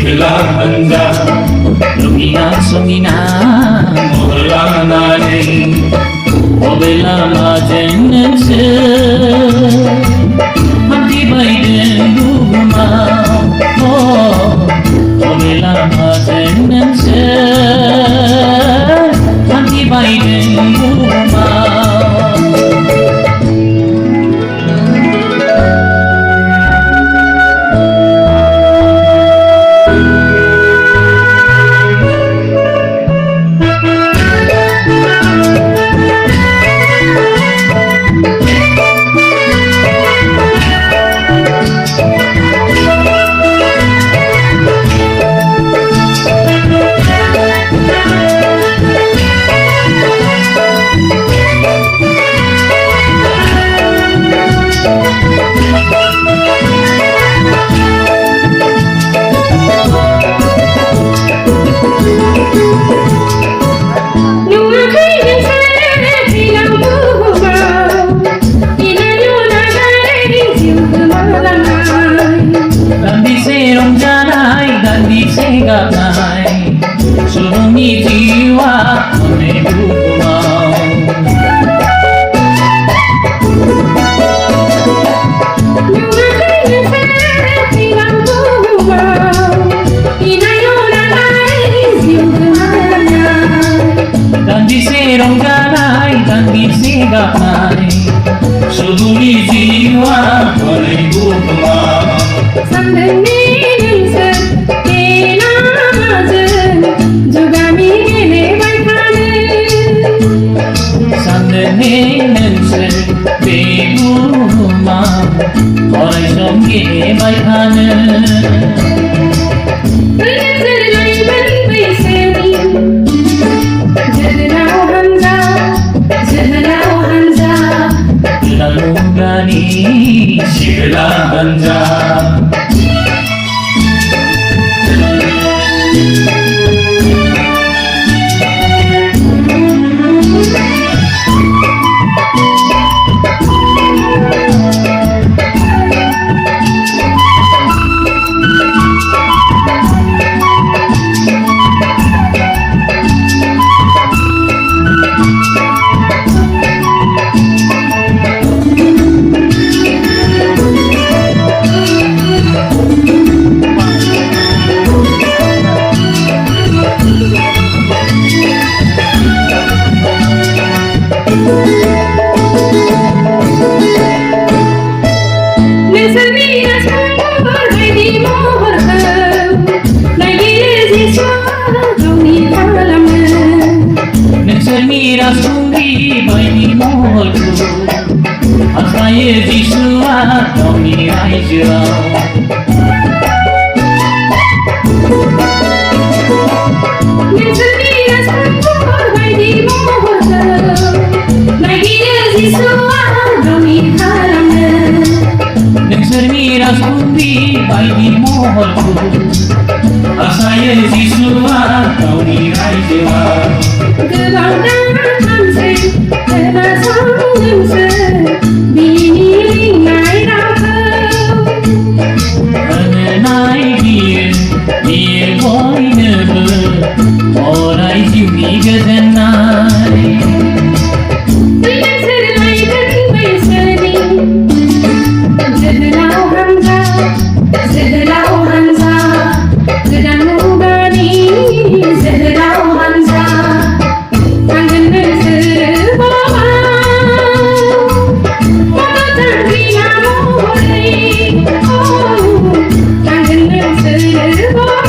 Handa Lumina sumina Mola nane Obela majense Mati baiden duma Obela majense Mati baiden duma Sulungi jiwa menegumau Dan diserong ganai dan disegapai Sulungi jiwa menegumau Orai songe baikane Nwngswr Laimwn Bwiswni Jadlau Hanza Lalu gani Sigla Hanza Sunggi bayi molku Asaya jisua Domi raja Nwngswr bayi molku Nagina jisua Domi halamna Nwngswr sunggi bayi molku Asaya jisua Domi raja Orai jiwi gadanai Nwngswr Laimwn Bwiswni Jadlau Hanza Jadlau gani Jadlau Hanza Tangan Nwngswr bawa Bodo tanggina mulai Tangan Nwngswr bawa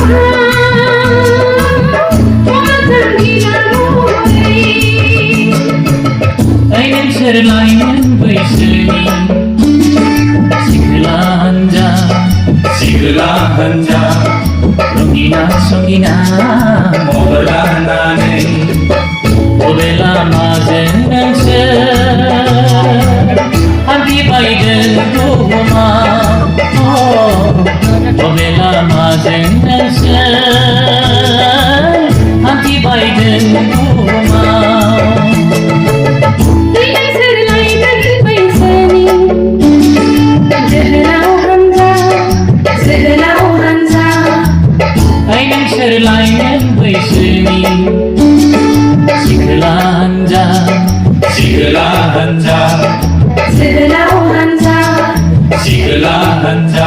Nwngswr Laimwn Bwiswni Sigla Handa Lumina sumina Mola nane Obela majense Anti baiden duma Obela majense Anti baiden duma Nwngswr Laimwn Bwiswni Jadlau Hanza शिकला हंजा जोहोलाव हानजा शिकला हंजा